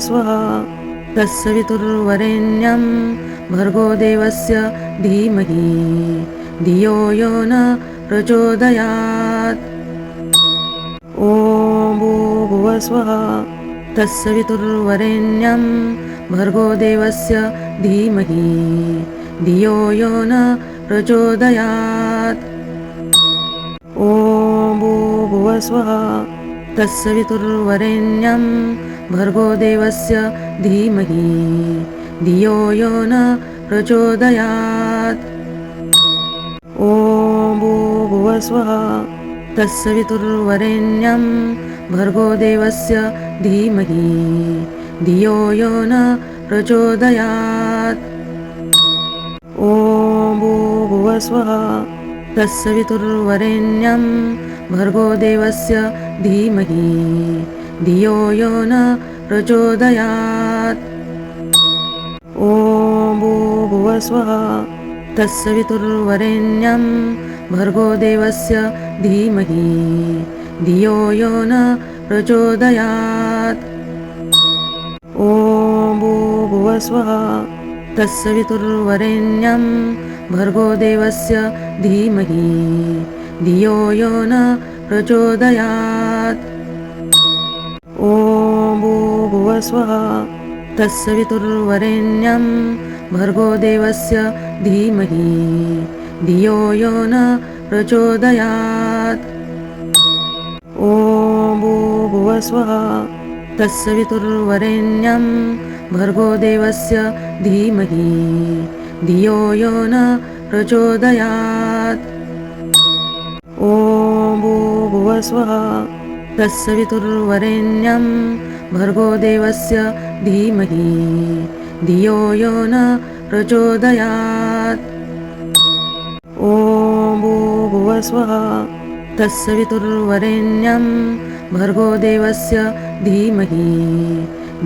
स्वः तत्सवितुर्वरेण्यं भर्गो देवस्य धीमहि धियो यो न प्रचोदयात्। ॐ भूर्भुवस्वः तत्सवितुर्वरेण्यं भर्गो देवस्य धीमहि धियो यो न प्रचोदयात्। ॐ भूर्भुवस्वः तत्सवितुर्वरेण्यं भर्गो देवस्य धीमहि धियो यो न प्रचोदयात्। ॐ भूर्भुवस्वः तत्सवितुर्वरेण्यं भर्गो देवस्य धीमहि धियो यो न प्रचोदयात्। ॐ भूर्भुवस्वः तत्सवितुर्वरेण्यं भर्गो देवस्य धीमहि धियो यो न प्रचोदयात्। ॐ भूर्भुवस्वः तत्सवितुर्वरेण्यं भर्गो देवस्य धीमहि धियो यो न प्रचोदयात्। ॐ भूर्भुवस्वः तत्सवितुर्वरेण्यं भर्गो देवस्य धीमहि धियो यो न प्रचोदयात्। ॐ भूर्भुवस्वः तत्सवितुर्वरेण्यं भर्गो देवस्य धीमहि धियो यो न प्रचोदयात्। ॐ भूर्भुवस्वः तत्सवितुर्वरेण्यं भर्गो देवस्य धीमहि धियो यो न प्रचोदयात्। ॐ भूर्भुवस्वः तत्सवितुर्वरेण्यं भर्गो देवस्य धीमहि धियो यो न प्रचोदयात्। ॐ भूर्भुवस्वः तत्सवितुर्वरेण्यं भर्गो देवस्य धीमहि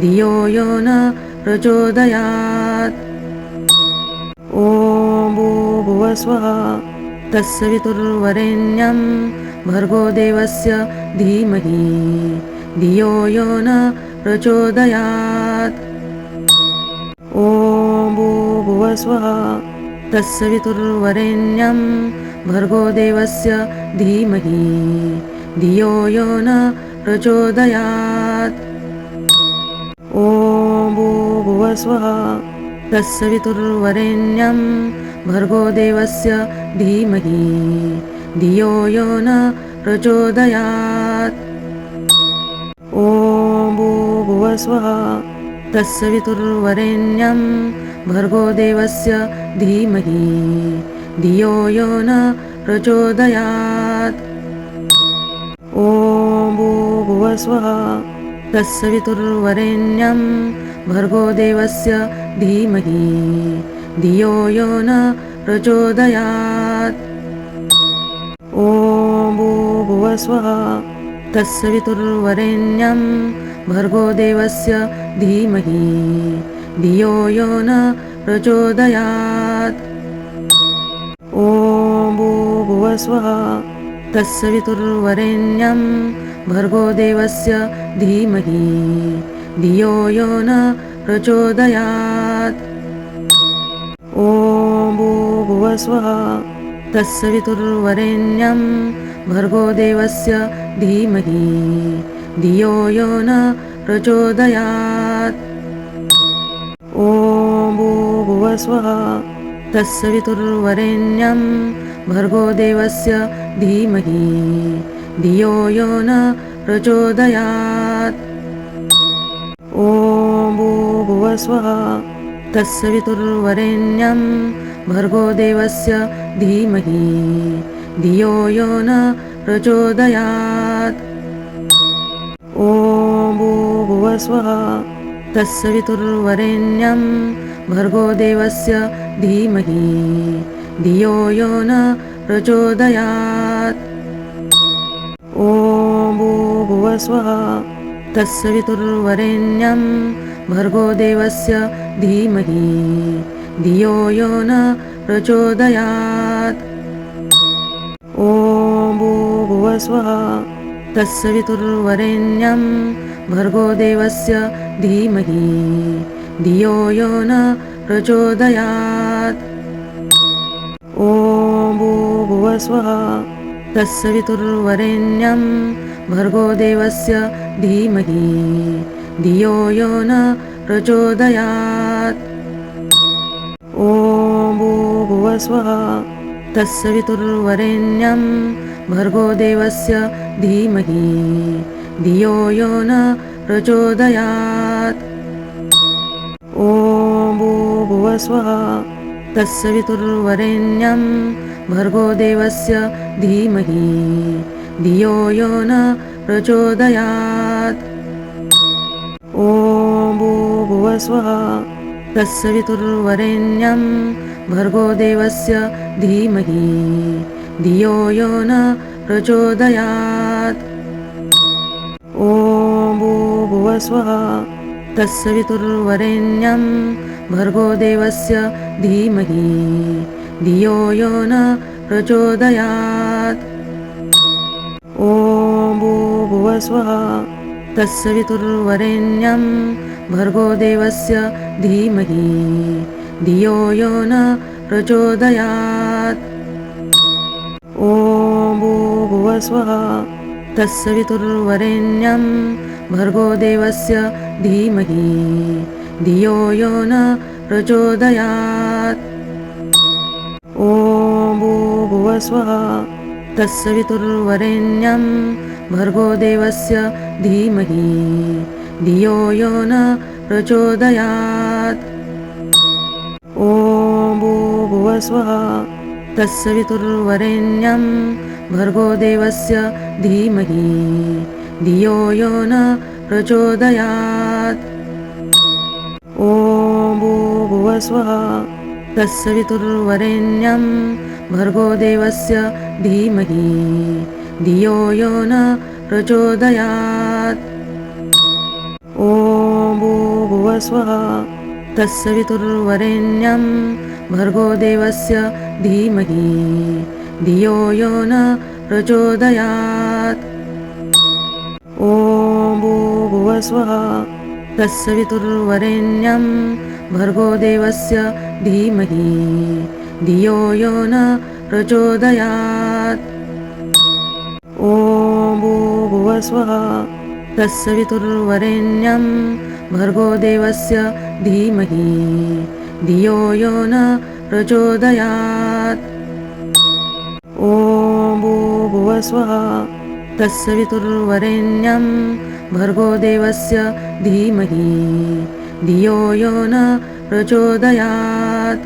धियो यो न प्रचोदयात्। ॐ भूर्भुवस्वः तत्सवितुर्वरेण्यं भर्गो देवस्य धीमहि धियो यो न प्रचोदयात्। ॐ भूर्भुवस्वः तत्सवितुर्वरेण्यं भर्गो देवस्य धीमहि धियो यो न प्रचोदयात्। ॐ भूर्भुवस्वः तत्सवितुर्वरेण्यं भर्गो देवस्य धीमहि धियो यो न प्रचोदयात्। ॐ भूर्भुवस्वः तत्सवितुर्वरेण्यं भर्गो देवस्य धीमहि धियो यो न प्रचोदयात्। ॐ भूर्भुवस्वः तत्सवितुर्वरेण्यं भर्गो देवस्य धीमहि धियो यो न प्रचोदयात्। ॐ भूर्भुवस्वः तत्सवितुर्वरेण्यं भर्गो देवस्य धीमहि धियो यो न प्रचोदयात्। ॐ भूर्भुवस्वः तत्सवितुर्वरेण्यं भर्गो देवस्य धीमहि धियो यो न प्रचोदयात्। ॐ भूर्भुवस्वः तत्सवितुर्वरेण्यं भर्गो देवस्य धीमहि धियो यो न प्रचोदयात्। ॐ भूर्भुवस्वः तत्सवितुर्वरेण्यं भर्गो देवस्य धीमहि धियो यो न प्रचोदयात्। ॐ भूर्भुवस्वः तत्सवितुर्वरेण्यं भर्गो देवस्य धीमहि धियो यो न प्रचोदयात्। ॐ भूर्भुवस्वः तत्सवितुर्वरेण्यं भर्गो देवस्य धीमहि धियो यो न प्रचोदयात्। ॐ भूर्भुवस्वः तत्सवितुर्वरेण्यं भर्गो देवस्य धीमहि धियो यो न प्रचोदयात्। ॐ भूर्भुवस्वः तत्सवितुर्वरेण्यं भर्गो देवस्य धीमहि धियो यो न प्रचोदयात्। ॐ भूर्भुवस्वः तत्सवितुर्वरेण्यं भर्गो देवस्य धीमहि धियो यो न प्रचोदयात्। ॐ भूर्भुवस्वः तत्सवितुर्वरेण्यं भर्गो देवस्य धीमहि धियो यो न प्रचोदयात्। ॐ भूर्भुवस्वः तत्सवितुर्वरेण्यं भर्गो देवस्य धीमहि धियो यो न प्रचोदयात्। ॐ भूर्भुवस्वः तत्सवितुर्वरेण्यं भर्गो देवस्य धीमहि धियो यो न प्रचोदयात्। ॐ भूर्भुवस्वः तत्सवितुर्वरेण्यं भर्गो देवस्य धीमहि धियो यो न प्रचोदयात्। ॐ भूर्भुवस्वः तत्सवितुर्वरेण्यं भर्गो देवस्य धीमहि धियो यो न प्रचोदयात्। ॐ भूर्भुवस्वः तत्सवितुर्वरेण्यं भर्गो देवस्य धीमहि धियो यो न प्रचोदयात्। ॐ भूर्भुवस्वः तत्सवितुर्वरेण्यं भर्गो देवस्य धीमहि धियो यो न प्रचोदयात्। ॐ भूर्भुवस्वः तत्सवितुर्वरेण्यं भर्गो देवस्य धीमहि धियो यो न प्रचोदयात्। ॐ भूर्भुवस्वः तत्सवितुर्वरेण्यं भर्गो देवस्य धीमहि धियो यो न प्रचोदयात्। ॐ भूर्भुवस्वः तत्सवितुर्वरेण्यं भर्गो देवस्य धीमहि धियो यो न प्रचोदयात्। ॐ भूर्भुवस्वः तत्सवितुर्वरेण्यं भर्गो देवस्य धीमहि धियो यो न प्रचोदयात्। ॐ भूर्भुवस्वः तत्सवितुर्वरेण्यं भर्गो देवस्य धीमहि धियो यो न प्रचोदयात्। ॐ भूर्भुवस्वः तत्सवितुर्वरेण्यं भर्गो देवस्य धीमहि धियो यो न प्रचोदयात्।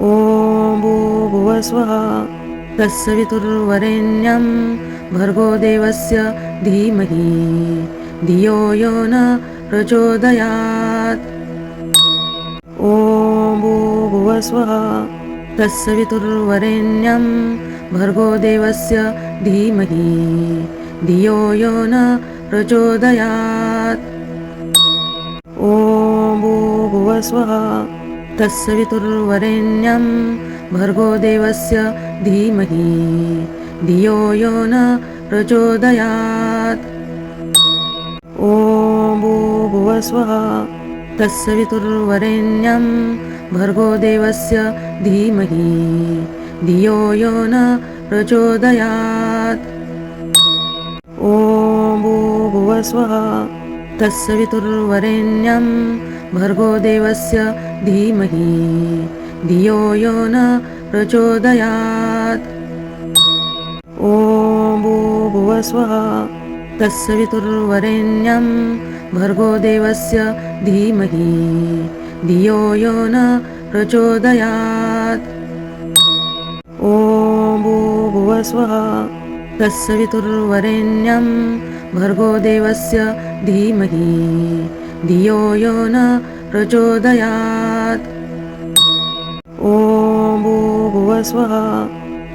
ॐ भूर्भुवस्वः तत्सवितुर्वरेण्यं भर्गो देवस्य धीमहि धियो यो न प्रचोदयात्। ॐ भूर्भुवस्वः तत्सवितुर्वरेण्यं भर्गो देवस्य धीमहि धियो यो न प्रचोदयात्। ॐ भूर्भुवस्वः तत्सवितुर्वरेण्यं भर्गो देवस्य धीमहि धियो यो न प्रचोदयात्। ॐ भूर्भुवस्वः तत्सवितुर्वरेण्यं भर्गो देवस्य धीमहि धियो यो न प्रचोदयात्। ॐ भूर्भुवस्वः तत्सवितुर्वरेण्यं भर्गो देवस्य धीमहि धियो यो न प्रचोदयात्। ॐ भूर्भुवस्वः तत्सवितुर्वरेण्यं भर्गो देवस्य धीमहि धियो यो न प्रचोदयात्। ॐ भूर्भुवस्वः तत्सवितुर्वरेण्यं भर्गो देवस्य धीमहि धियो यो न प्रचोदयात्। ॐ भूर्भुवस्वः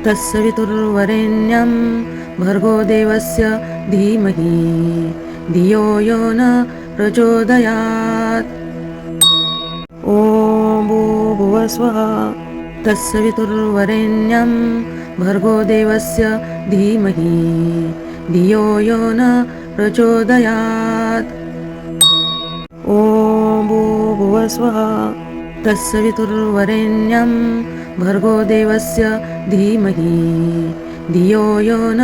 तत्सवितुर्वरेण्यं भर्गो देवस्य धीमहि धियो यो न प्रचोदयात्। ॐ भूर्भुवस्वः तत्सवितुर्वरेण्यं भर्गो देवस्य धीमहि धियो यो न प्रचोदयात्। ॐ भूर्भुवस्वः तत्सवितुर्वरेण्यं भर्गो देवस्य धीमहि धियो यो न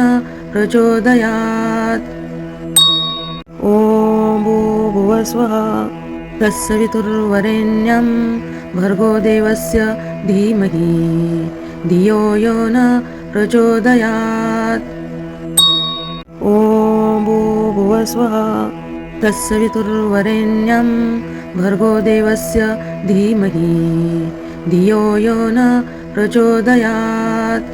प्रचोदयात्। ॐ भूर्भुवस्वः तत्सवितुर्वरेण्यं भर्गो देवस्य धीमहि धियो यो न प्रचोदयात्। ॐ भूर्भुवस्वः तत्सवितुर्वरेण्यं भर्गो देवस्य धीमहि धियो यो न प्रचोदयात्।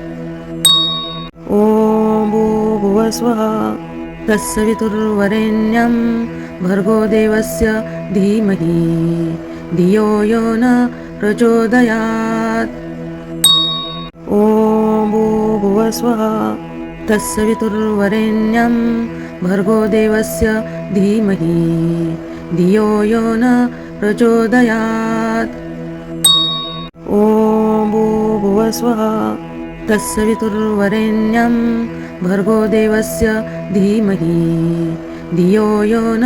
ॐ भूर्भुवस्वः तत्सवितुर्वरेण्यं भर्गो देवस्य धीमहि धियो यो न प्रचोदयात्। ॐ भूर्भुवस्वः तत्सवितुर्वरेण्यं भर्गो देवस्य धीमहि धियो यो न प्रचोदयात्। ॐ भूर्भुवस्वः तत्सवितुर्वरेण्यं भर्गो देवस्य धीमहि धियो यो न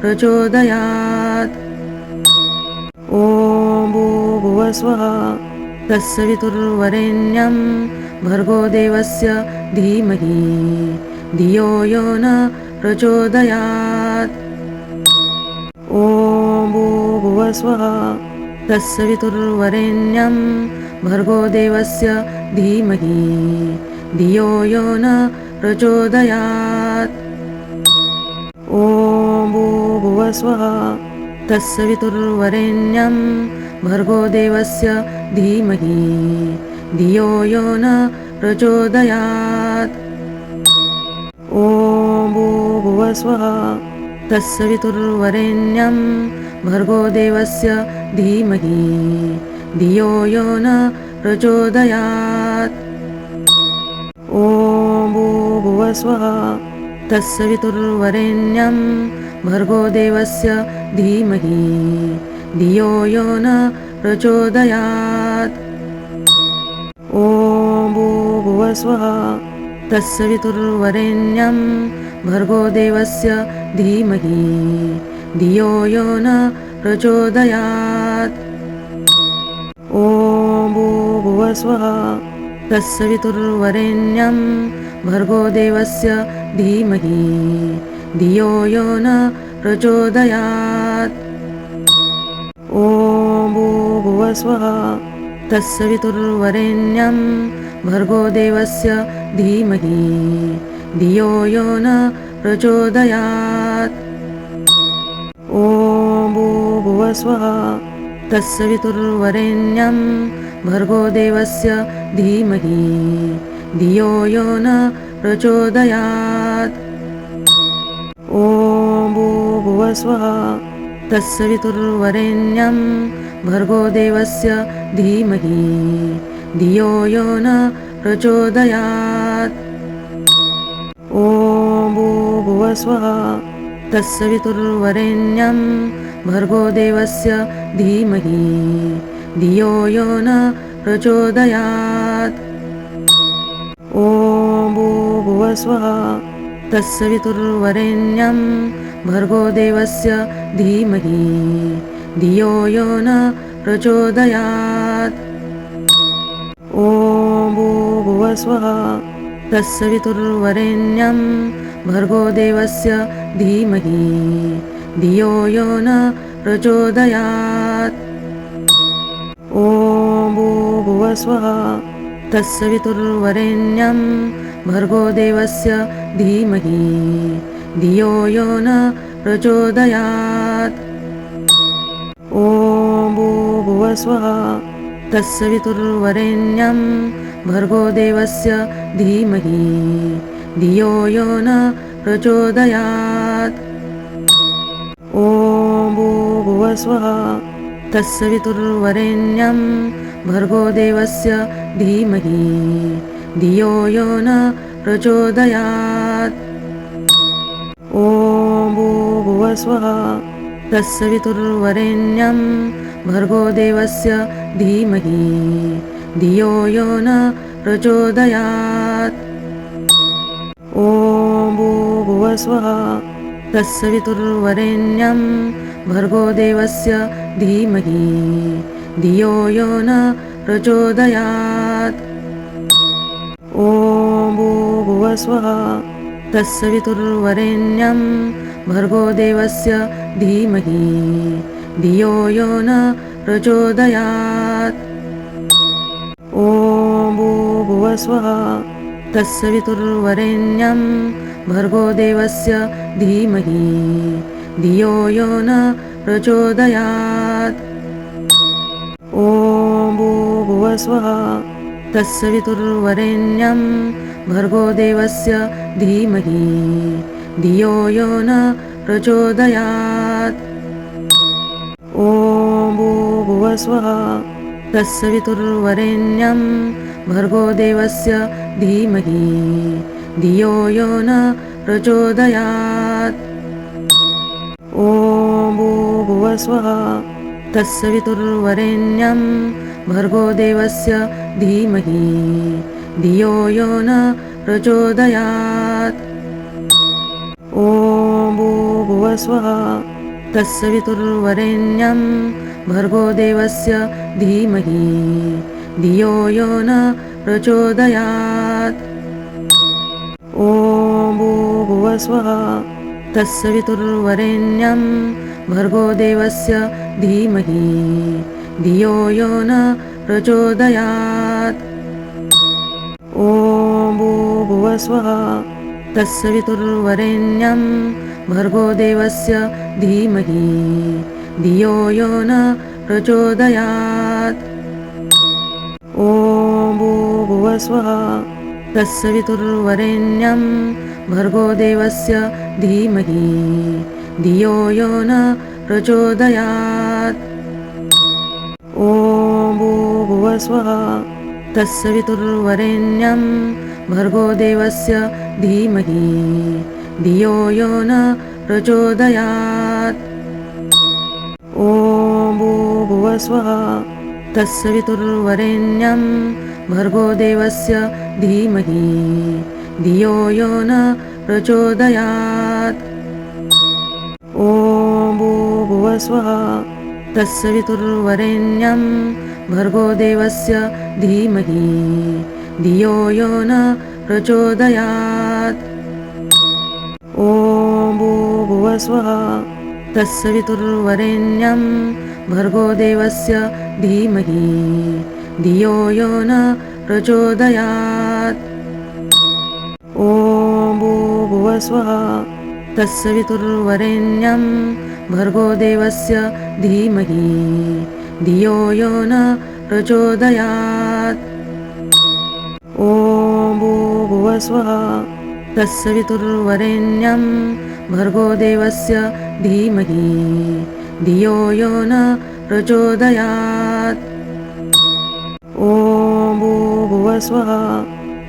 प्रचोदयात्। ॐ भूर्भुवस्वः तत्सवितुर्वरेण्यं भर्गो देवस्य धीमहि धियो यो न प्रचोदयात्। ॐ भूर्भुवस्वः तत्सवितुर्वरेण्यं भर्गो देवस्य धीमहि धियो यो न प्रचोदयात्। ॐ भूर्भुवस्वः तत्सवितुर्वरेण्यं भर्गो देवस्य धीमहि धियो यो न प्रचोदयात्। ॐ भूर्भुवस्वः तत्सवितुर्वरेण्यं भर्गो देवस्य धीमहि धियो यो न प्रचोदयात्। ॐ भूर्भुवस्वः तत्सवितुर्वरेण्यं भर्गो देवस्य धीमहि धियो यो न प्रचोदयात्। ॐ भूर्भुवस्वः तत्सवितुर्वरेण्यं भर्गो देवस्य धीमहि धियो यो न प्रचोदयात्। ॐ भूर्भुवस्वः तत्सवितुर्वरेण्यं भर्गो देवस्य धीमहि धियो यो न प्रचोदयात्। ॐ भूर्भुवस्वः तत्सवितुर्वरेण्यं भर्गो देवस्य धीमहि धियो यो न प्रचोदयात्। ॐ भूर्भुवस्वः तत्सवितुर्वरेण्यं भर्गो देवस्य धीमहि धियो यो न प्रचोदयात्। ॐ भूर्भुवस्वः तत्सवितुर्वरेण्यं भर्गो देवस्य धीमहि धियो यो न प्रचोदयात्। ॐ भूर्भुवस्वः तत्सवितुर्वरेण्यं भर्गो देवस्य धीमहि धियो यो न प्रचोदयात्। ॐ भूर्भुवस्वः तत्सवितुर्वरेण्यं भर्गो देवस्य धीमहि धियो यो न प्रचोदयात्। ॐ भूर्भुवस्वः तत्सवितुर्वरेण्यं भर्गो देवस्य धीमहि धियो यो न प्रचोदयात्। ॐ भूर्भुवस्वः तत्सवितुर्वरेण्यं भर्गो देवस्य धीमहि धियो यो न प्रचोदयात्। ॐ भूर्भुवस्वः तत्सवितुर्वरेण्यं भर्गो देवस्य धीमहि धियो यो न प्रचोदयात्। ॐ भूर्भुवस्वः तत्सवितुर्वरेण्यं भर्गो देवस्य धीमहि धियो यो न प्रचोदयात्। ॐ भूर्भुवस्वः तत्सवितुर्वरेण्यं भर्गो देवस्य धीमहि धियो यो न प्रचोदयात्। ॐ भूर्भुवस्वः तत्सवितुर्वरेण्यं भर्गो देवस्य धीमहि धियो यो न प्रचोदयात् ॐ भूर्भुवस्वः तत्सवितुर्वरेण्यं भर्गो देवस्य धीमहि धियो यो न प्रचोदयात् ॐ भूर्भुवस्वः तत्सवितुर्वरेण्यं भर्गो देवस्य धीमहि धियो यो न प्रचोदयात् ॐ भूर्भुवस्वः तत्सवितुर्वरेण्यं भर्गो देवस्य धीमहि धियो यो न प्रचोदयात् ॐ भूर्भुवस्वः तत्सवितुर्वरेण्यं भर्गो देवस्य धीमहि धियो यो न प्रचोदयात् ॐ भूर्भुवस्वः तत्सवितुर्वरेण्यं भर्गो देवस्य धीमहि धियो यो न प्रचोदयात् ॐ भूर्भुवस्वः तत्सवितुर्वरेण्यं भर्गो देवस्य धीमहि धियो यो न प्रचोदयात् ॐ भूर्भुवस्वः तत्सवितुर्वरेण्यं भर्गो देवस्य धीमहि धियो यो न प्रचोदयात् ॐ भूर्भुवस्वः तत्सवितुर्वरेण्यं भर्गो देवस्य धीमहि धियो यो न प्रचोदयात् ॐ भूर्भुवस्वः तत्सवितुर्वरेण्यं भर्गो देवस्य धीमहि धियो यो न प्रचोदयात् ॐ भूर्भुवस्वः तत्सवितुर्वरेण्यं भर्गो देवस्य धीमहि धियो यो न प्रचोदयात् ॐ भूर्भुवस्वः तत्सवितुर्वरेण्यं भर्गो देवस्य धीमहि धियो यो न प्रचोदयात् ॐ भूर्भुवस्वः तत्सवितुर्वरेण्यं भर्गो देवस्य धीमहि धियो यो न प्रचोदयात् ॐ भूर्भुवस्वः तत्सवितुर्वरेण्यं भर्गो देवस्य धीमहि धियो यो न प्रचोदयात् ॐ भूर्भुवस्वः तत्सवितुर्वरेण्यं भर्गो देवस्य धीमहि धियो यो न प्रचोदयात् ॐ भूर्भुवस्वः तत्सवितुर्वरेण्यं भर्गो देवस्य धीमहि धियो यो न प्रचोदयात् ॐ भूर्भुवस्वः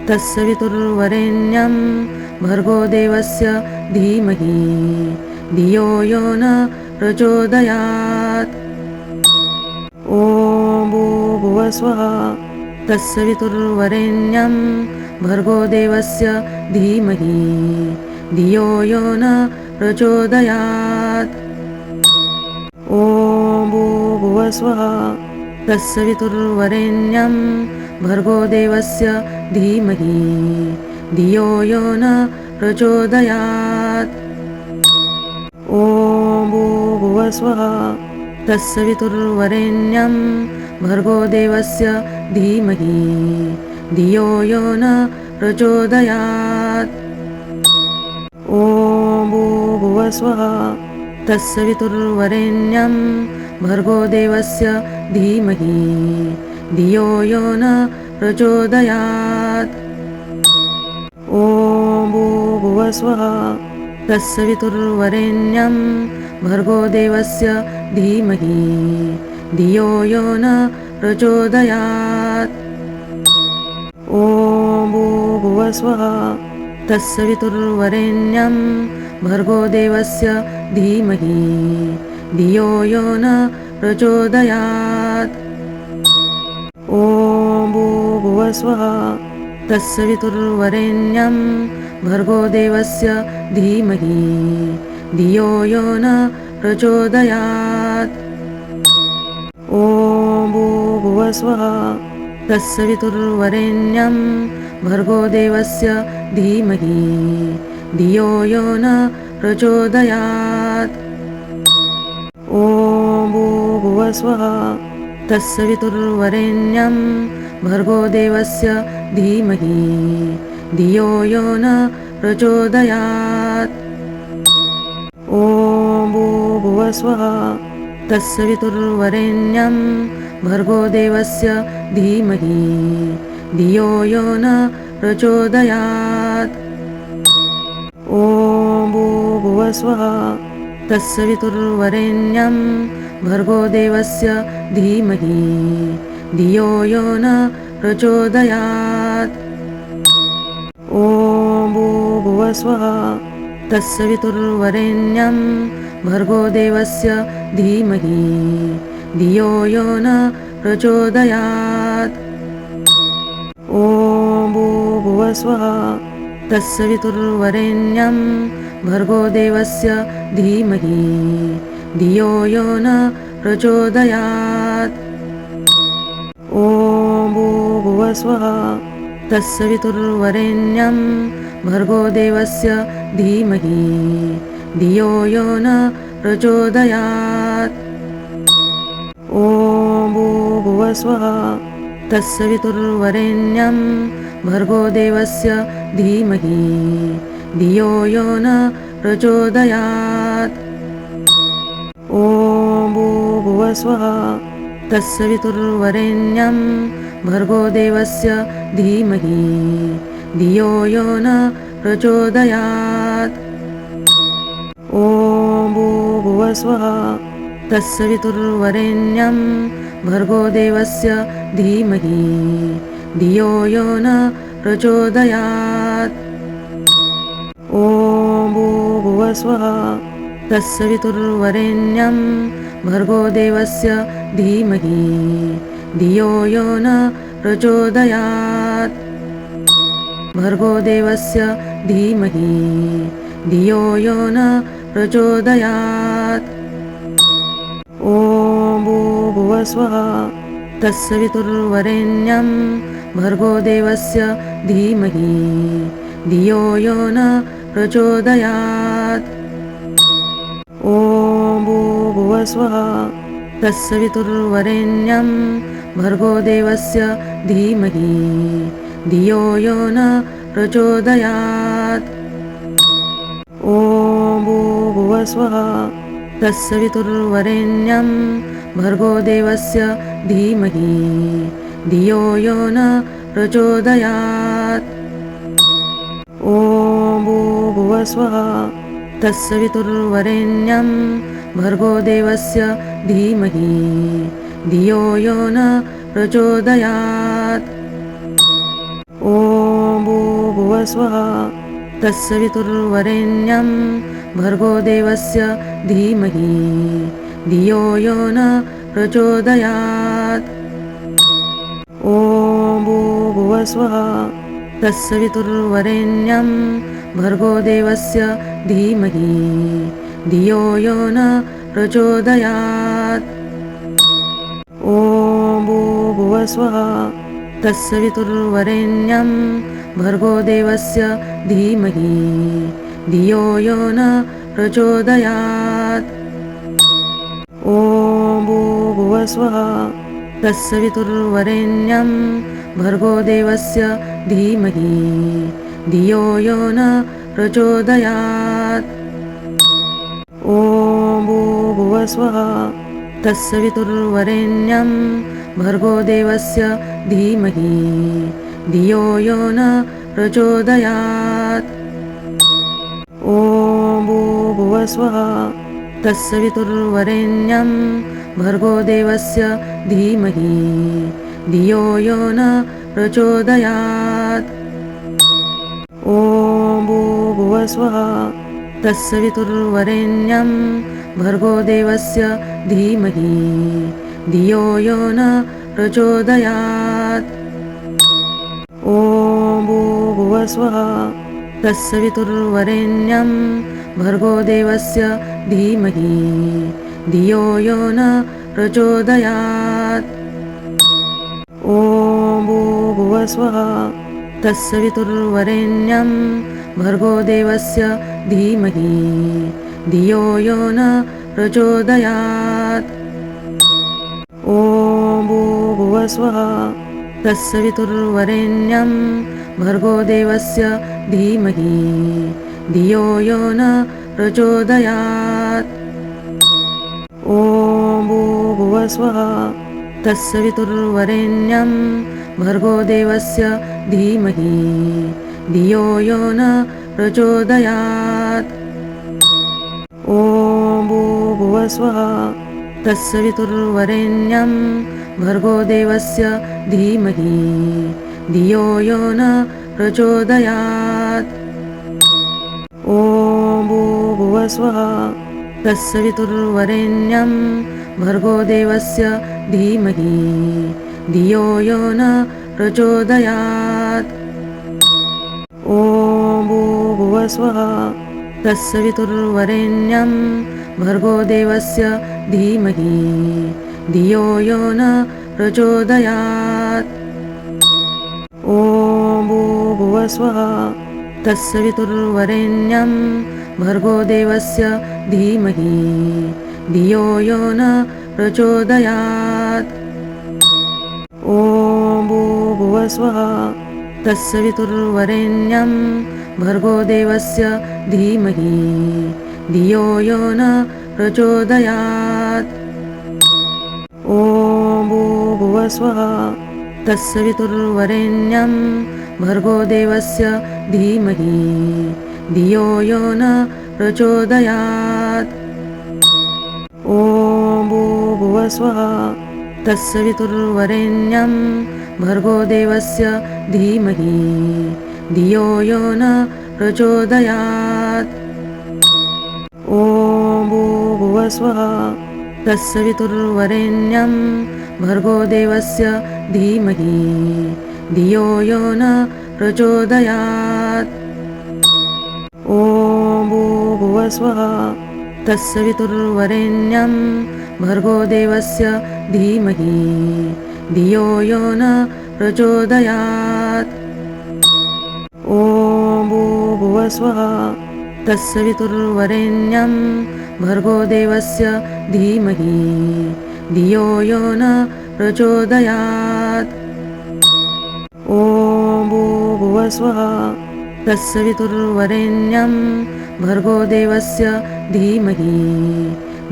तत्सवितुर्वरेण्यं भर्गो देवस्य धीमहि धियो यो न प्रचोदयात् ॐ भूर्भुवस्वः तत्सवितुर्वरेण्यं भर्गो देवस्य धीमहि धियो यो न प्रचोदयात् ॐ भूर्भुवस्वः तत्सवितुर्वरेण्यं भर्गो देवस्य धीमहि धियो यो न प्रचोदयात् ॐ भूर्भुवस्वः तत्सवितुर्वरेण्यं भर्गो देवस्य धीमहि धियो यो न प्रचोदयात् ॐ भूर्भुवस्वः तत्सवितुर्वरेण्यं भर्गो देवस्य धीमहि धियो यो न प्रचोदयात् ॐ भूर्भुवस्वः तत्सवितुर्वरेण्यं भर्गो देवस्य धीमहि धियो यो न प्रचोदयात् ॐ भूर्भुवस्वः तत्सवितुर्वरेण्यं भर्गो देवस्य धीमहि धियो यो न प्रचोदयात् ॐ भूर्भुवस्वः तत्सवितुर्वरेण्यं भर्गो देवस्य धीमहि धियो यो न प्रचोदयात्। ॐ भूर्भुवस्वः तत्सवितुर्वरेण्यं भर्गो देवस्य धीमहि धियो यो न प्रचोदयात्। ॐ भूर्भुवस्वः तत्सवितुर्वरेण्यं भर्गो देवस्य धीमहि धियो यो न प्रचोदयात्। ॐ भूर्भुवस्वः तत्सवितुर्वरेण्यं भर्गो देवस्य धीमहि धियो यो न प्रचोदयात्। ॐ भूर्भुवस्वः तत्सवितुर्वरेण्यं भर्गो देवस्य धीमहि धियो यो न प्रचोदयात्। ॐ भूर्भुवस्वः तत्सवितुर्वरेण्यं भर्गो देवस्य धीमहि धियो यो न प्रचोदयात्। ॐ भूर्भुवस्वः तत्सवितुर्वरेण्यं भर्गो देवस्य धीमहि धियो यो न प्रचोदयात्। ॐ भूर्भुवस्वः तत्सवितुर्वरेण्यं भर्गो देवस्य धीमहि धियो यो न प्रचोदयात्। ॐ भूर्भुवस्वः तत्सवितुर्वरेण्यं भर्गो देवस्य धीमहि धियो यो न प्रचोदयात्। ॐ भूर्भुवस्वः तत्सवितुर्वरेण्यं भर्गो देवस्य धीमहि धियो यो न प्रचोदयात्। ॐ भूर्भुवस्वः तत्सवितुर्वरेण्यं भर्गो देवस्य धीमहि धियो यो न प्रचोदयात्। ॐ भूर्भुवस्वः तत्सवितुर्वरेण्यं भर्गो देवस्य धीमहि धियो यो न प्रचोदयात्। भर्गो देवस्य धीमहि धियो यो न प्रचोदयात्। ॐ भूर्भुवस्वः तत्सवितुर्वरेण्यं भर्गो देवस्य धीमहि धियो यो न प्रचोदयात्। ॐ भूर्भुवस्वः तत्सवितुर्वरेण्यं भर्गो देवस्य धीमहि धियो यो न प्रचोदयात्। ॐ भूर्भुवस्वः तत्सवितुर्वरेण्यं भर्गो देवस्य धीमहि धियो यो न प्रचोदयात्। ॐ भूर्भुवस्वः तत्सवितुर्वरेण्यं भर्गो देवस्य धीमहि धियो यो न प्रचोदयात्। ॐ भूर्भुवस्वः तत्सवितुर्वरेण्यं भर्गो देवस्य धीमहि धियो यो न प्रचोदयात्। ॐ भूर्भुवस्वः तत्सवितुर्वरेण्यं भर्गो देवस्य धीमहि धियो यो न प्रचोदयात्। ॐ भूर्भुवस्वः तत्सवितुर्वरेण्यं भर्गो देवस्य धीमहि धियो यो न प्रचोदयात्। ॐ भूर्भुवस्वः तत्सवितुर्वरेण्यं भर्गो देवस्य धीमहि धियो यो न प्रचोदयात्। ॐ भूर्भुवस्वः तत्सवितुर्वरेण्यं भर्गो देवस्य धीमहि धियो यो न प्रचोदयात्। ॐ भूर्भुवस्वः तत्सवितुर्वरेण्यं भर्गो देवस्य धीमहि धियो यो न प्रचोदयात्। ॐ भूर्भुवस्वः तत्सवितुर्वरेण्यं भर्गो देवस्य धीमहि धियो यो न प्रचोदयात्। ॐ भूर्भुवस्वः तत्सवितुर्वरेण्यं भर्गो देवस्य धीमहि धियो यो न प्रचोदयात्। ॐ भूर्भुवस्वः तत्सवितुर्वरेण्यं भर्गो देवस्य धीमहि धियो यो न प्रचोदयात्। ॐ भूर्भुवस्वः तत्सवितुर्वरेण्यं भर्गो देवस्य धीमहि धियो यो न प्रचोदयात्। ॐ भूर्भुवस्वः तत्सवितुर्वरेण्यं भर्गो देवस्य धीमहि धियो यो न प्रचोदयात्। ॐ भूर्भुवस्वः तत्सवितुर्वरेण्यं भर्गो देवस्य धीमहि धियो यो न प्रचोदयात्। ॐ भूर्भुवस्वः तत्सवितुर्वरेण्यं भर्गो देवस्य धीमहि धियो यो न प्रचोदयात्। ॐ भूर्भुवस्वः तत्सवितुर्वरेण्यं भर्गो देवस्य धीमहि धियो यो न प्रचोदयात्। ॐ भूर्भुवस्वः तत्सवितुर्वरेण्यं भर्गो देवस्य धीमहि धियो यो न प्रचोदयात्। ॐ भूर्भुवस्वः तत्सवितुर्वरेण्यं भर्गो देवस्य धीमहि धियो यो न प्रचोदयात्। ॐ भूर्भुवस्वः तत्सवितुर्वरेण्यं भर्गो देवस्य धीमहि धियो यो न प्रचोदयात्। ॐ भूर्भुवस्वः तत्सवितुर्वरेण्यं भर्गो देवस्य धीमहि धियो यो न प्रचोदयात्। ॐ भूर्भुवस्वः तत्सवितुर्वरेण्यं भर्गो देवस्य धीमहि धियो यो न प्रचोदयात्। ॐ भूर्भुवस्वः तत्सवितुर्वरेण्यं भर्गो देवस्य धीमहि धियो यो न प्रचोदयात्। ॐ भूर्भुवस्वः तत्सवितुर्वरेण्यं भर्गो देवस्य धीमहि धियो यो न प्रचोदयात्। ॐ भूर्भुवस्वः तत्सवितुर्वरेण्यं भर्गो देवस्य धीमहि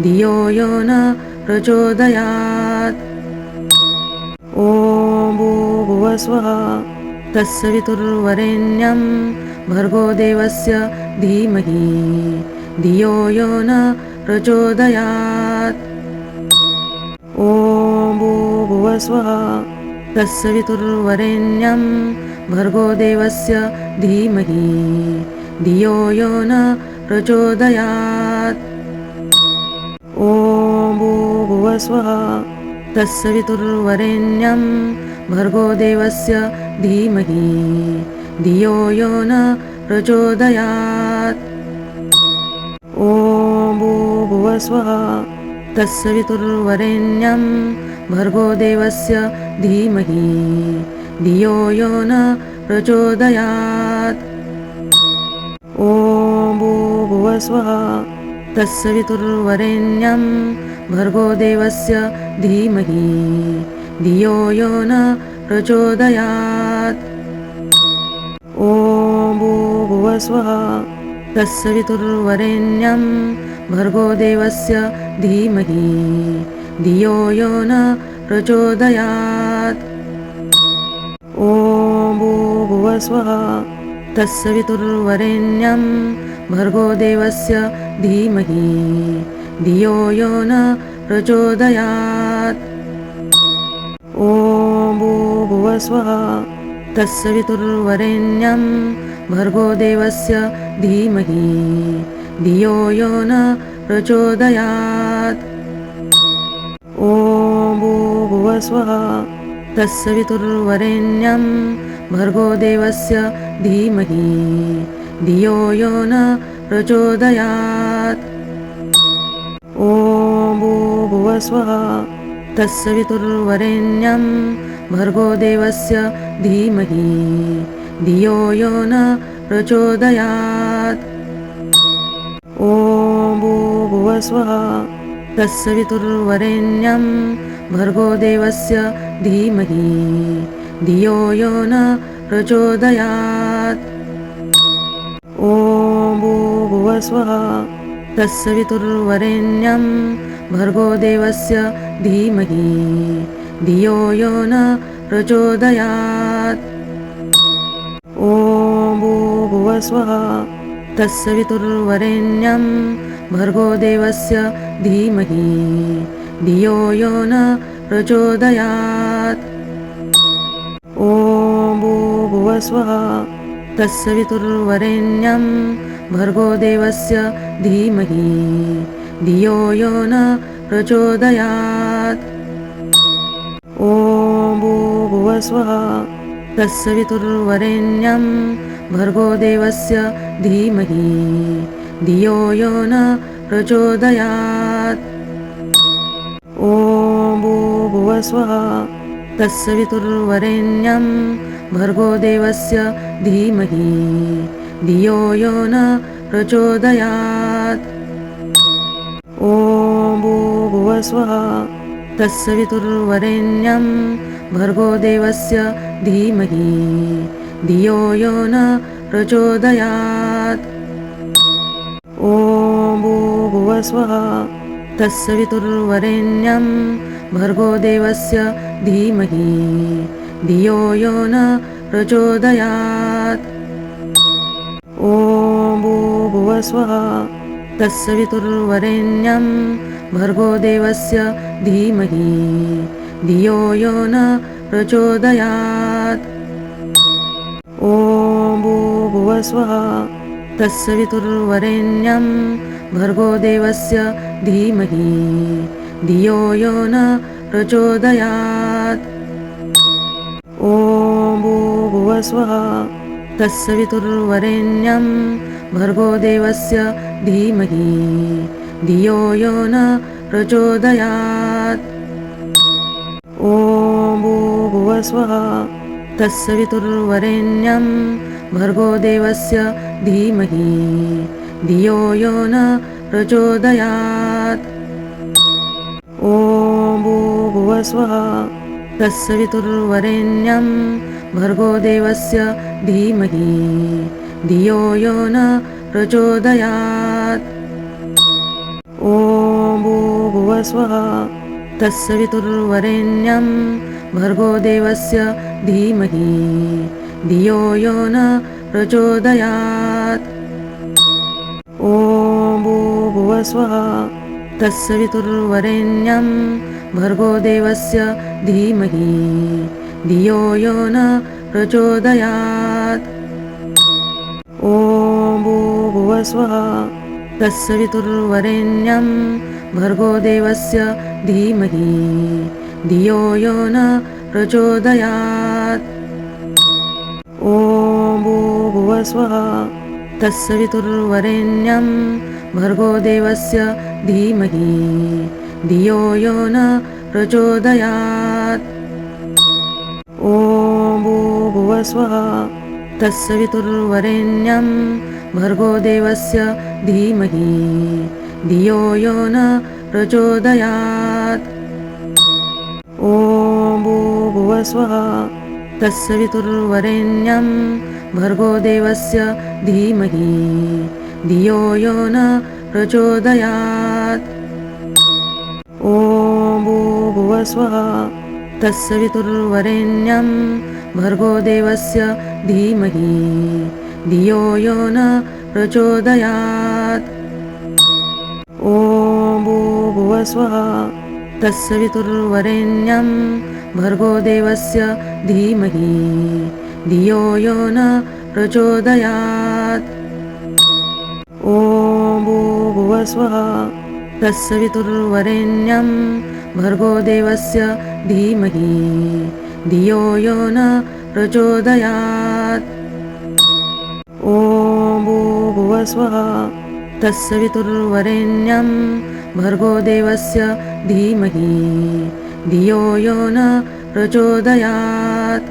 धियो यो न प्रचोदयात्। ॐ भूर्भुवस्वः तत्सवितुर्वरेण्यं भर्गो देवस्य धीमहि धियो यो न प्रचोदयात्। ॐ भूर्भुवस्वः तत्सवितुर्वरेण्यं भर्गो देवस्य धीमहि धियो यो न प्रचोदयात्। ॐ भूर्भुवस्वः तत्सवितुर्वरेण्यं भर्गो देवस्य धीमहि धियो यो न प्रचोदयात्। ॐ भूर्भुवस्वः तत्सवितुर्वरेण्यं भर्गो देवस्य धीमहि धियो यो न प्रचोदयात्। ॐ भूर्भुवस्वः तत्सवितुर्वरेण्यं भर्गो देवस्य धीमहि धियो यो न प्रचोदयात्। ॐ भूर्भुवस्वः तत्सवितुर्वरेण्यं भर्गो देवस्य धीमहि धियो यो न प्रचोदयात्। ॐ भूर्भुवस्वः तत्सवितुर्वरेण्यं भर्गो देवस्य धीमहि धियो यो न प्रचोदयात्। ॐ भूर्भुवस्वः तत्सवितुर्वरेण्यं भर्गो देवस्य धीमहि धियो यो न प्रचोदयात्। ॐ भूर्भुवस्वः तत्सवितुर्वरेण्यं भर्गो देवस्य धीमहि धियो यो न प्रचोदयात्। ॐ भूर्भुवस्वः तत्सवितुर्वरेण्यं भर्गो देवस्य धीमहि धियो यो न प्रचोदयात्। ॐ भूर्भुवस्वः तत्सवितुर्वरेण्यं भर्गो देवस्य धीमहि धियो यो न प्रचोदयात्। ॐ भूर्भुवस्वः तत्सवितुर्वरेण्यं भर्गो देवस्य धीमहि धियो यो न प्रचोदयात्। ॐ भूर्भुवस्वः तत्सवितुर्वरेण्यं भर्गो देवस्य धीमहि धियो यो न प्रचोदयात्। ॐ भूर्भुवस्वः तत्सवितुर्वरेण्यं भर्गो देवस्य धीमहि धियो यो न प्रचोदयात्। ॐ भूर्भुवस्वः तत्सवितुर्वरेण्यं भर्गो देवस्य धीमहि धियो यो न प्रचोदयात्। ॐ भूर्भुवस्वः तत्सवितुर्वरेण्यं भर्गो देवस्य धीमहि धियो यो न प्रचोदयात्। ॐ भूर्भुवस्वः तत्सवितुर्वरेण्यं भर्गो देवस्य धीमहि धियो यो न प्रचोदयात्। ॐ भूर्भुवस्वः तत्सवितुर्वरेण्यं भर्गो देवस्य धीमहि धियो यो न प्रचोदयात्। ॐ भूर्भुवस्वः तत्सवितुर्वरेण्यं भर्गो देवस्य धीमहि धियो यो न प्रचोदयात्। ॐ भूर्भुवस्वः तत्सवितुर्वरेण्यं भर्गो देवस्य धीमहि धियो यो न प्रचोदयात्। ॐ भूर्भुवस्वः तत्सवितुर्वरेण्यं भर्गो देवस्य धीमहि धियो यो न प्रचोदयात्। ॐ भूर्भुवस्वः तत्सवितुर्वरेण्यं भर्गो देवस्य धीमहि धियो यो न प्रचोदयात्। ॐ भूर्भुवस्वः तत्सवितुर्वरेण्यं भर्गो देवस्य धीमहि धियो यो न प्रचोदयात्। ॐ भूर्भुवस्वः तत्सवितुर्वरेण्यं भर्गो देवस्य धीमहि धियो यो न प्रचोदयात्। ॐ भूर्भुवस्वः तत्सवितुर्वरेण्यं भर्गो देवस्य धीमहि धियो यो न प्रचोदयात्। ॐ भूर्भुवस्वः तत्सवितुर्वरेण्यं भर्गो देवस्य धीमहि धियो यो न प्रचोदयात्। ॐ भूर्भुवस्वः तत्सवितुर्वरेण्यं भर्गो देवस्य धीमहि धियो यो न प्रचोदयात्। ॐ भूर्भुवस्वः तत्सवितुर्वरेण्यं भर्गो देवस्य धीमहि धियो यो न प्रचोदयात्। ॐ भूर्भुवस्वः तत्सवितुर्वरेण्यं भर्गो देवस्य धीमहि धियो यो न प्रचोदयात्। ॐ भूर्भुवस्वः तत्सवितुर्वरेण्यं भर्गो देवस्य धीमहि धियो यो न प्रचोदयात्। ॐ भूर्भुवस्वः तत्सवितुर्वरेण्यं भर्गो देवस्य धीमहि धियो यो न प्रचोदयात्। ॐ भूर्भुवस्वः तत्सवितुर्वरेण्यं भर्गो देवस्य धीमहि धियो यो न प्रचोदयात्। ॐ ॐ भूर्भुवस्वः तत्सवितुर्वरेण्यं भर्गो देवस्य धीमहि धियो यो न प्रचोदयात्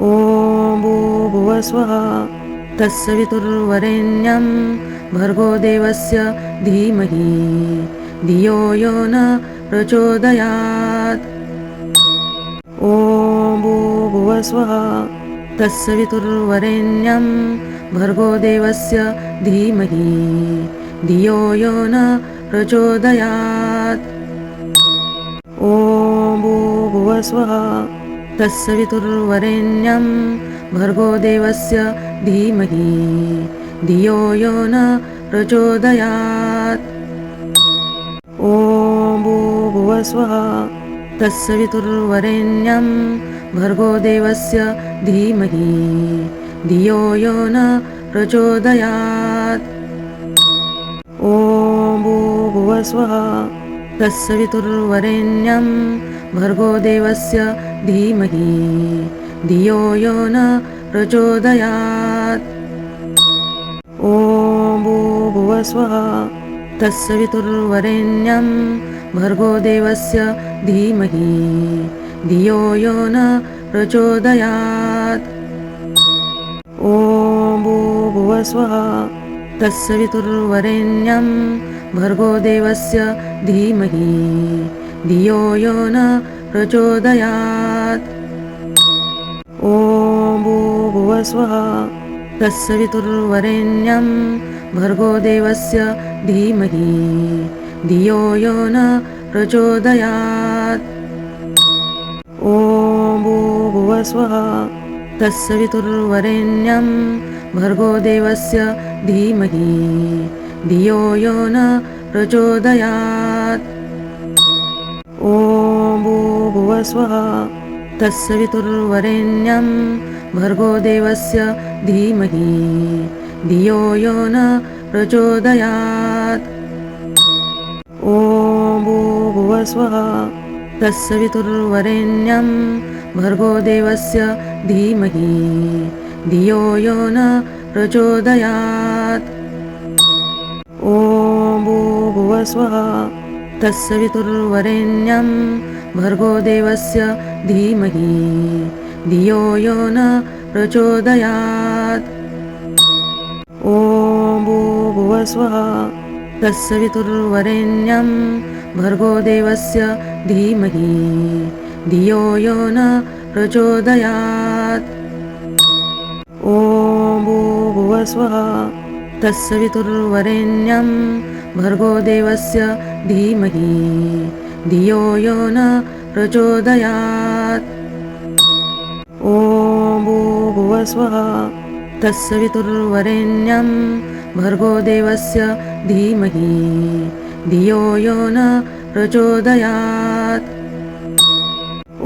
ॐ भूर्भुवस्वः तत्सवितुर्वरेण्यं भर्गो देवस्य धीमहि धियो यो न प्रचोदयात् ॐ भूर्भुवस्वः तत्सवितुर्वरेण्यं भर्गो देवस्य धीमहि धियो यो न प्रचोदयात् ॐ भूर्भुवस्वः तत्सवितुर्वरेण्यं भर्गो देवस्य धीमहि धियो यो न प्रचोदयात् ॐ भूर्भुवस्वः तत्सवितुर्वरेण्यं भर्गो देवस्य धीमहि धियो यो न प्रचोदयात् ॐ भूर्भुवस्वः तत्सवितुर्वरेण्यं भर्गो देवस्य धीमहि धियो यो न प्रचोदयात् ॐ भूर्भुवस्वः तत्सवितुर्वरेण्यं भर्गो देवस्य धीमहि धियो यो न प्रचोदयात् ॐ भूर्भुवस्वः तत्सवितुर्वरेण्यं भर्गो देवस्य धीमहि धियो यो न प्रचोदयात् ॐ भूर्भुवस्वः तत्सवितुर्वरेण्यं भर्गो देवस्य धीमहि धियो यो न प्रचोदयात् ॐ भूर्भुवस्वः तत्सवितुर्वरेण्यं भर्गो देवस्य धीमहि धियो यो न प्रचोदयात् ॐ भूर्भुवस्वः तत्सवितुर्वरेण्यं भर्गो देवस्य धीमहि धियो यो न प्रचोदयात् ॐ भूर्भुवस्वः तत्सवितुर्वरेण्यं भर्गो देवस्य धीमहि धियो यो न प्रचोदयात् ॐ भूर्भुवस्वः तत्सवितुर्वरेण्यं भर्गो देवस्य धीमहि धियो यो न प्रचोदयात् ॐ भूर्भुवस्वः तत्सवितुर्वरेण्यं भर्गो देवस्य धीमहि धियो यो न प्रचोदयात् ॐ भूर्भुवस्वः तत्सवितुर्वरेण्यं भर्गो देवस्य धीमहि धियो यो न प्रचोदयात् ॐ भूर्भुवस्वः तत्सवितुर्वरेण्यं भर्गो देवस्य धीमहि धियो यो न प्रचोदयात्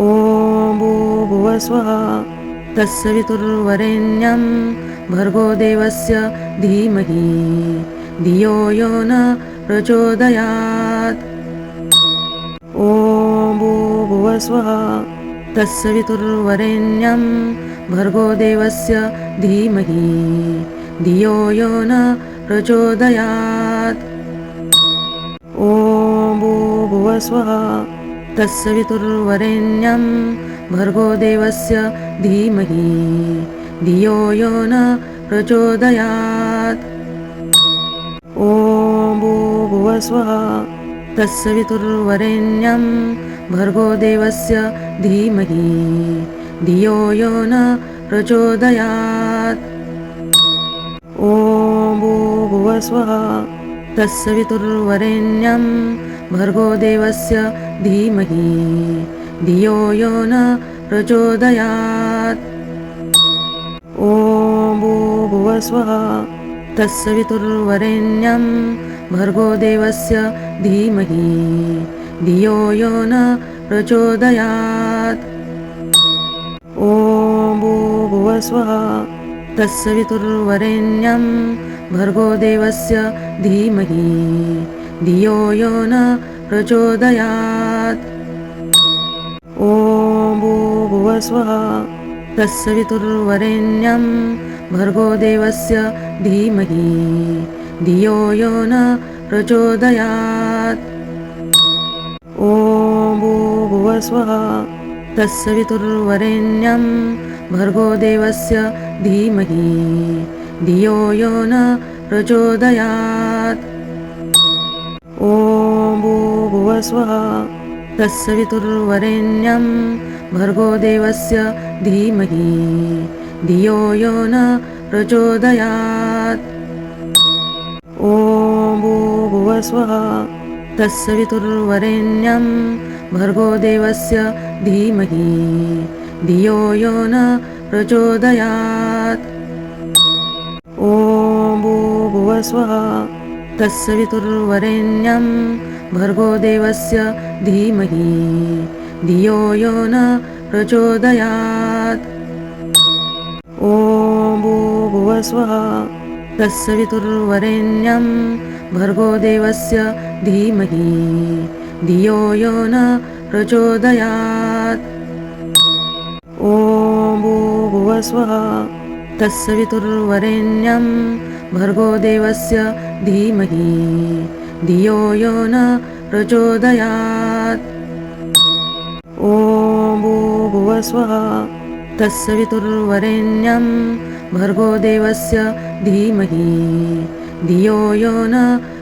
ॐ भूर्भुवस्वः तत्सवितुर्वरेण्यं भर्गो देवस्य धीमहि धियो यो न प्रचोदयात् ॐ भूर्भुवस्वः तत्सवितुर्वरेण्यं भर्गो देवस्य धीमहि धियो यो न प्रचोदयात् ॐ भूर्भुवस्वः तत्सवितुर्वरेण्यं भर्गो देवस्य धीमहि धियो यो न प्रचोदयात् ॐ भूर्भुवस्वः तत्सवितुर्वरेण्यं भर्गो देवस्य धीमहि धियो यो न प्रचोदयात् ॐ भूर्भुवस्वः तत्सवितुर्वरेण्यं भर्गो देवस्य धीमहि धियो यो न प्रचोदयात् ॐ भूर्भुवस्वः तत्सवितुर्वरेण्यं भर्गो देवस्य धीमहि धियो यो न प्रचोदयात् ॐ भूर्भुवस्वः तत्सवितुर्वरेण्यं भर्गो देवस्य धीमहि धियो यो न प्रचोदयात् ॐ भूर्भुवस्वः तत्सवितुर्वरेण्यं भर्गो देवस्य धीमहि धियो यो न प्रचोदयात्। ॐ भूर्भुवस्वः तत्सवितुर्वरेण्यं भर्गो देवस्य धीमहि धियो यो न प्रचोदयात्। ॐ भूर्भुवस्वः तत्सवितुर्वरेण्यं भर्गो देवस्य धीमहि धियो यो न प्रचोदयात्। ॐ भूर्भुवस्वः तत्सवितुर्वरेण्यं भर्गो देवस्य धीमहि धियो यो न प्रचोदयात्। ॐ भूर्भुवस्वः तत्सवितुर्वरेण्यं भर्गो देवस्य धीमहि धियो यो न प्रचोदयात्। ॐ भूर्भुवस्वः तत्सवितुर्वरेण्यं भर्गो देवस्य धीमहि धियो यो न प्रचोदयात्। ॐ भूर्भुवस्वः तत्सवितुर्वरेण्यं भर्गो देवस्य धीमहि धियो यो न प्रचोदयात्। ॐ भूर्भुवस्वः तत्सवितुर्वरेण्यं भर्गो देवस्य धीमहि धियो यो न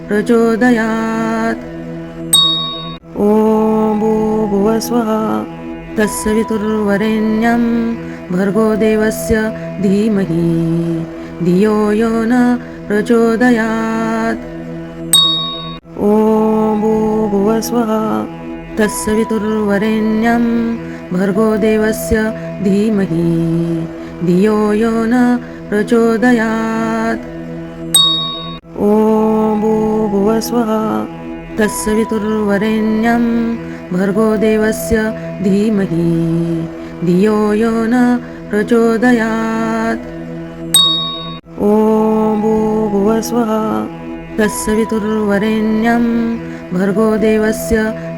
प्रचोदयात्। ॐ भूर्भुवस्वः तत्सवितुर्वरेण्यं भर्गो देवस्य धीमहि धियो यो न प्रचोदयात्। ॐ भूर्भुवस्वः तत्सवितुर्वरेण्यं भर्गो देवस्य धीमहि धियो यो न प्रचोदयात्। ॐ भूर्भुवस्वः तत्सवितुर्वरेण्यं भर्गो देवस्य धीमहि धियो यो न प्रचोदयात्। ॐ भूर्भुवस्वः तत्सवितुर्वरेण्यं भर्गो देवस्य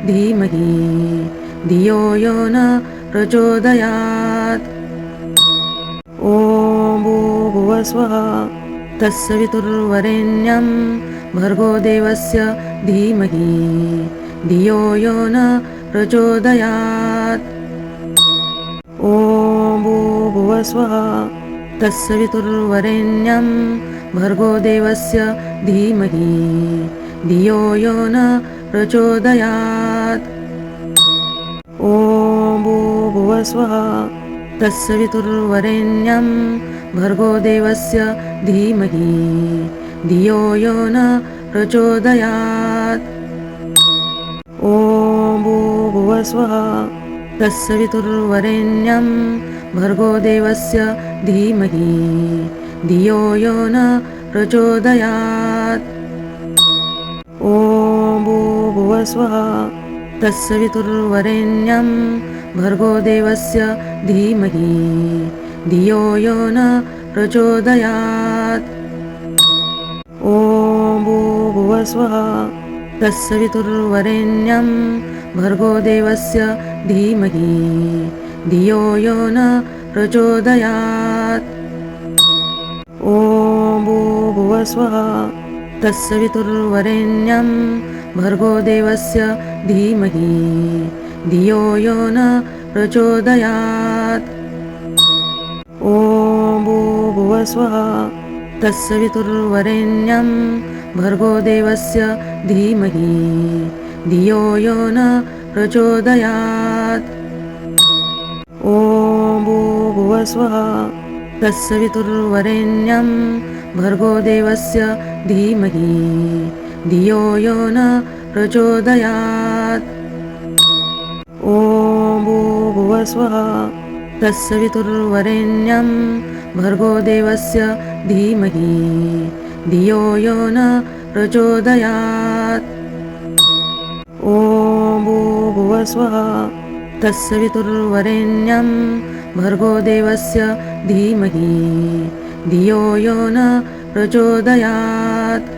धीमहि धियो यो न प्रचोदयात्। ॐ भूर्भुवस्वः तत्सवितुर्वरेण्यं भर्गो देवस्य धीमहि धियो यो न प्रचोदयात्। ॐ भूर्भुवस्वः तत्सवितुर्वरेण्यं भर्गो देवस्य धीमहि धियो यो न प्रचोदयात्। ॐ भूर्भुवस्वः तत्सवितुर्वरेण्यं भर्गो देवस्य धीमहि धियो यो न प्रचोदयात्। ॐ भूर्भुवस्वः तत्सवितुर्वरेण्यं भर्गो देवस्य धीमहि धियो यो न प्रचोदयात्। ॐ भूर्भुवस्वः तत्सवितुर्वरेण्यं भर्गो देवस्य धीमहि धियो यो न प्रचोदयात्। ॐ भूर्भुवस्वः तत्सवितुर्वरेण्यं भर्गो देवस्य धीमहि धियो यो न प्रचोदयात्। ॐ भूर्भुवस्वः तत्सवितुर्वरेण्यं भर्गो देवस्य धीमहि धियो यो न प्रचोदयात्। ॐ भूर्भुवस्वः तत्सवितुर्वरेण्यं भर्गो देवस्य धीमहि धियो यो न प्रचोदयात्। ॐ भूर्भुवस्वः तत्सवितुर्वरेण्यं भर्गो देवस्य धीमहि धियो यो न प्रचोदयात्। ॐ भूर्भुवस्वः तत्सवितुर्वरेण्यं भर्गो देवस्य धीमहि धियो यो न प्रचोदयात्। ॐ भूर्भुवस्वः तत्सवितुर्वरेण्यं भर्गो देवस्य धीमहि धियो यो न प्रचोदयात्।